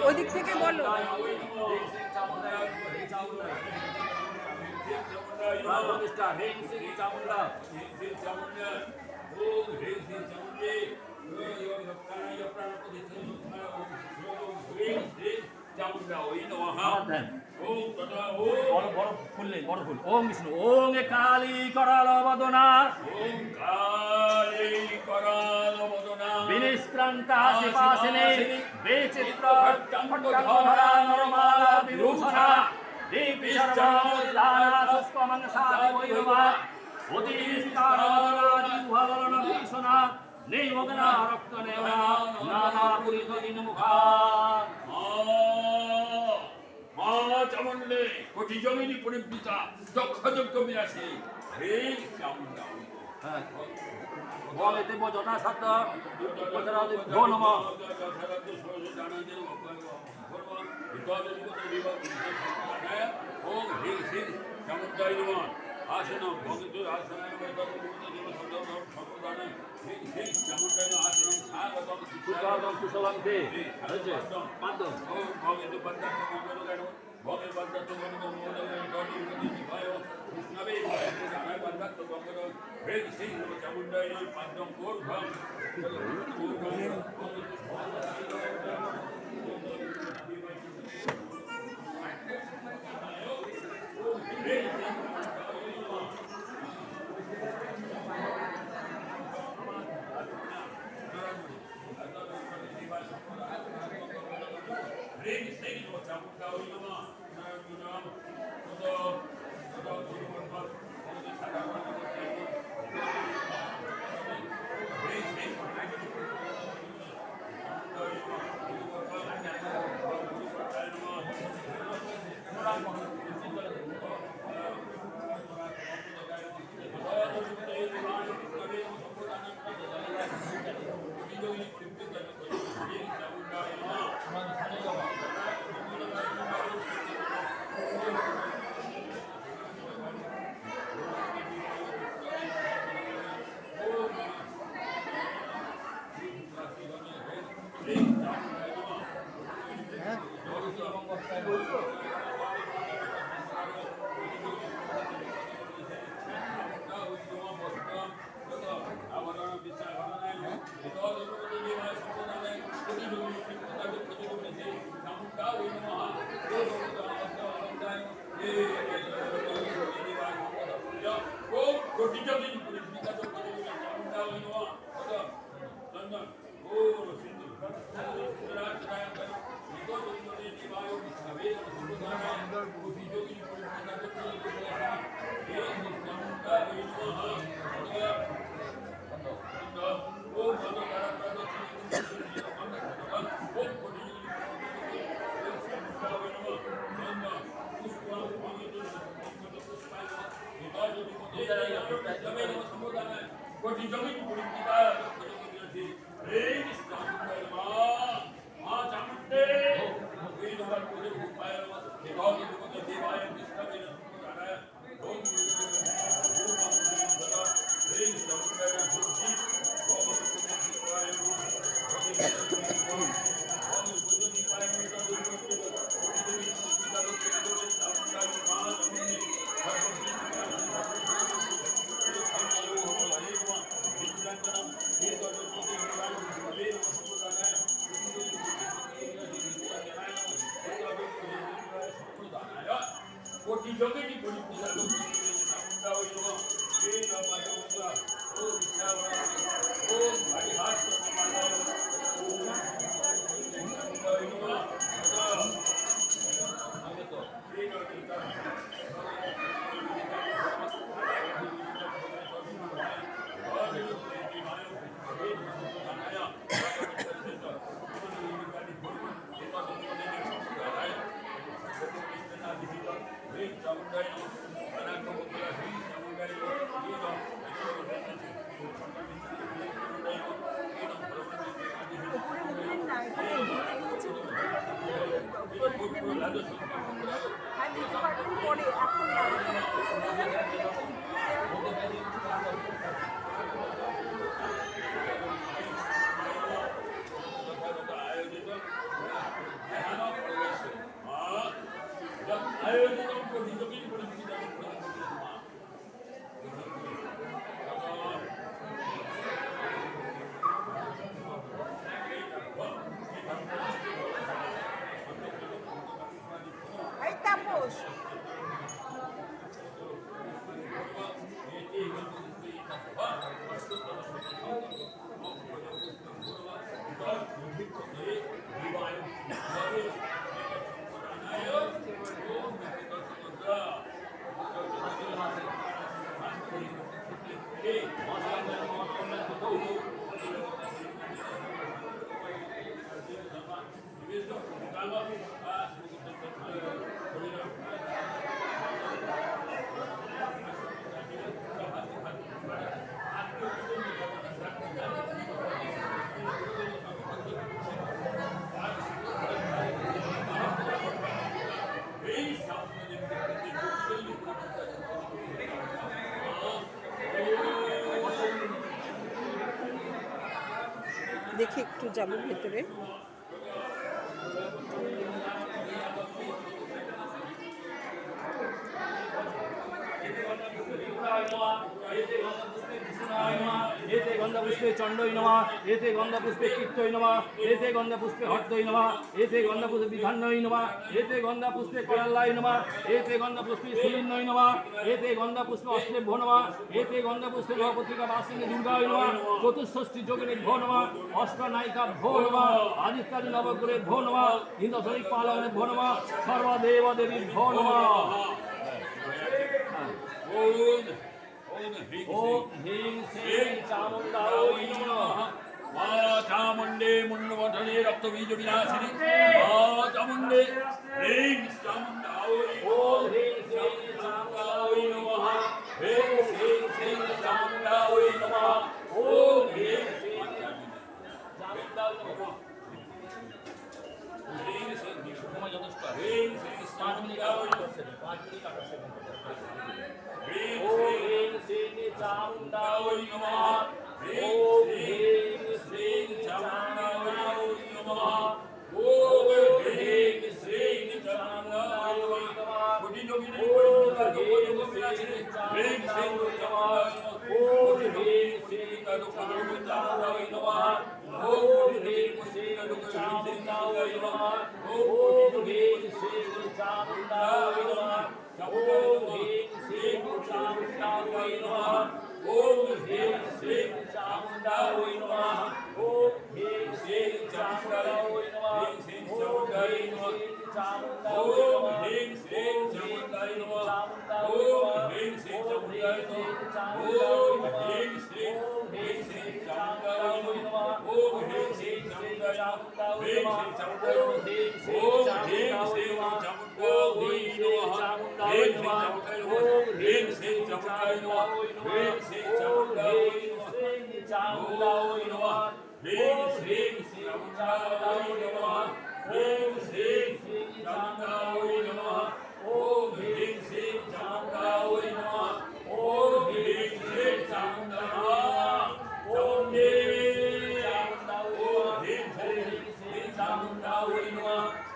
ওই দিক থেকে বলো। ওম বিষ্ণু ওং এ কালী করাল বদনা বিনিষ্ক্রান্তা শিবাসিনী বিচিত্র ধরা নরমালা বিভূষণা দীপি সর্বদানা সুষ্কমংসাদি বৈরবা অতিষ্কারণ ভীষণা নির্মগ্না রক্ত নেওয়া নানা পুরিত দিনমুখা মা চামুণ্ডে কোটি জমিনী পরিবৃতা দক্ষ যজ্ঞ বিনাশী হে চামুণ্ডা বলে দেব যথাসাধ্য ভো নম ওম হ্রিং শ্রীং চামুণ্ডায় নমঃ আসনম ভগতুর আসনায় সম্প্রদানে হ্রিং শ্রীং চামুণ্ডায় নমঃ আসনম স্বাগতম সুস্বাগতম কুশলম তে হয়েছে পাঁচজন ওম ভগতু পদ্মার্থ মঙ্গলগায় ভগের পদ্মার্থ মঙ্গলগায় কৃষ্ণবে জানায় পদ্মার্থ মঙ্গল হ্রিং শ্রীং চামুণ্ডায় নমঃ পাদ্যম কোর্ভম কোটি জমিনী পরিবৃতা হে কৃষ্ণ মা চামুণ্ডে এই নবার করে উপায় দেবায় কৃষ্ণবে জানায় ওম হে চামুণ্ডায় ভূতি কোটি জমিনী পরিপূর্ণ চামুণ্ডা হইল হে নমা ও বিশ্বরা ও হরিহাস নমায় ওম চামুণ্ডা হইল আগত হে নমা হ্যাঁ দিতে পারবেন। এই তাপস দেখি একটু যাবো ভেতরে। एते गन्धपुष्पे चण्डोय नमः एते गन्धपुष्पे कीर्तय नमः एते गन्धपुष्पे हर्दय नमः एते गन्धपुष्पे विधान्नय नमः एते गन्धपुष्पे कराल्लाय नमः एते गन्धपुष्पे सुलिन्नय नमः एते गन्धपुष्पे अश्लेभ्यो नमः एते गन्धपुष्पे भगवतीका वासिनी दुर्गाय नमः चतुष्षष्टि योगिनेभ्यो नमः अष्टनायिकाभ्यो नमः आदित्यादि नवग्रहेभ्यो नमः इन्द्रशरीपालनेभ्यो नमः सर्वदेवदेवीभ्यो नमः। ओम ह्रीं श्रीं चामुण्डायै नमः। मा चामुण्डे मुण्डवर्धने रक्तबीज विनाशिनी मा चामुण्डे ह्रीं चामुण्डायै ओम ह्रीं श्रीं चामुण्डायै नमः। ह्रीं श्रीं चामुण्डायै नमः। ओम ह्रीं श्रीं चामुण्डायै नमः। ह्रीं श्रीं সময় যথেষ্ট ह्रीं श्रीं चामुण्डायै ओम ह्रीं श्रीं चामुण्डायै नमः। ओम ह्रीं श्रीं चामुण्डायै नमः। ओम ह्रीं श्रीं चामुण्डायै नमः। कोटि योगिनी ह्रीं श्रीं चामुण्डायै ओम ह्रीं श्रीं चामुण्डायै नमः। ओम ह्रीं श्रीं चामुण्डायै नमः। ओम ह्रीं श्रीं चामुण्डायै नमः। ओम ह्रीं श्रीं चामुण्डायै नमः। ओम ह्रीं श्रीं चामुण्डायै नमः। ओम ह्रीं श्रीं चामुण्डायै नमः। ओम ह्रीं श्रीं चामुण्डायै नमः। ओम ह्रीं श्रीं चामुण्डायै नमः। ओम ह्रीं श्रीं चामुण्डायै नमः। ओम ह्रीं श्रीं चामुण्डायै नमः। ओम ह्रीं श्रीं चामुण्डायै नमः। ओम ह्रीं श्रीं चामुण्डायै नमः। ओम ह्रीं श्रीं चामुण्डायै नमः। ओम ह्रीं श्रीं चामुण्डायै नमः। ह्रीं श्रीं चामुण्डायै नमः। ह्रीं श्रीं चामुण्डायै नमः। ओम श्रीं चामुण्डायै नमः। ओम ह्रीं श्रीं चामुण्डायै नमः। ओम ह्रीं श्रीं चामुण्डायै नमः। ओम ह्रीं श्रीं चामुण्डायै नमः। ओम ह्रीं श्रीं चामुण्डायै नमः।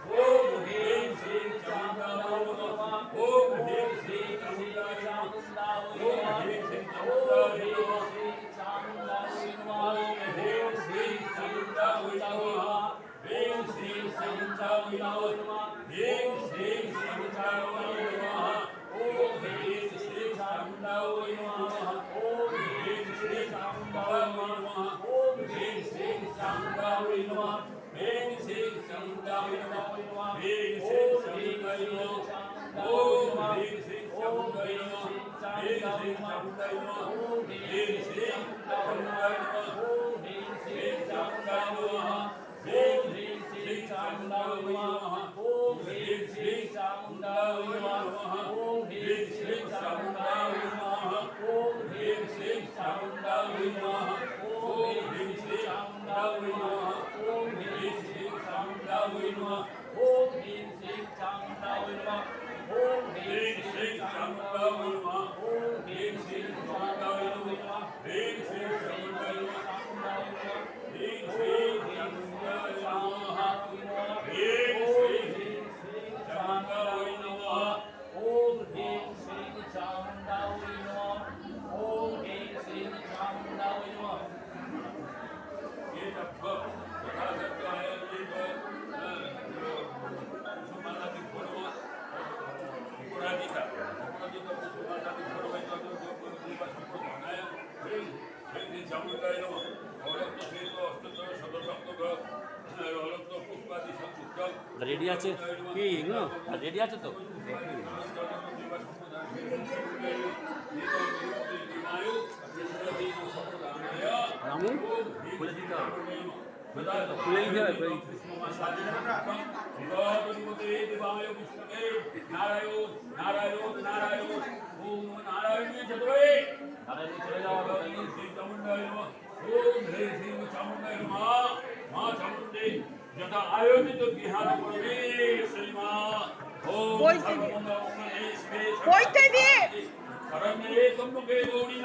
ओम ह्रीं श्रीं चामुण्डायै नमः। ओम ह्रीं श्रीं चामुण्डायै नमः। ओम ह्रीं श्रीं चामुण्डायै नमः। ह्रीं श्रीं चामुण्डायै नमः। ह्रीं श्रीं चामुण्डायै नमः। ओम ह्रीं श्रीं चामुण्डायै नमः। ओम ह्रीं श्रीं चामुण्डायै नमः। ओम ह्रीं श्रीं चामुण्डायै नमः। ह्रीं श्रीं चामुण्डायै नमः। ह्रीं श्रीं चामुण्डायै नमः। ओम ह्रीं श्रीं चामुण्डायै नमः। ह्रीं श्रीं चामुण्डायै नमः। ह्रीं श्रीं चामुण्डायै नमः। ह्रीं श्रीं चामुण्डायै नमः। ओम ह्रीं श्रीं चामुण्डायै नमः। ओम ह्रीं श्रीं चामुण्डायै नमः। ओम ह्रीं श्रीं चामुण्डायै नमः। ओम ह्रीं श्रीं चामुण्डायै नमः। ओम ह्रीं श्रीं चामुण्डायै नमः। ओम ह्रीं श्रीं चामुण्डायै नमः। ओम ह्रीं श्रीं चामुण्डायै नमः। ओम ह्रीं श्रीं রেডি আছে কি রেডি আছে তো আমি খুলে দিতে হবে খুলে দিতে হবে নারায়ণ নারায়ণ নারায়ণ ওম নারায়ণের চতুরে নারায়ণ চলে যাওয়া শ্রী চামুণ্ডায় নমঃ ওম হে শ্রী চামুণ্ডায় নমঃ মা চামুণ্ডে যথা আয়োজিত বিহার করবে শ্রীমা ওম বইতে সর্বমঙ্গল মঙ্গলে শিবে বইতে দিয়ে শরণ্যে ত্র্যম্বকে গৌরী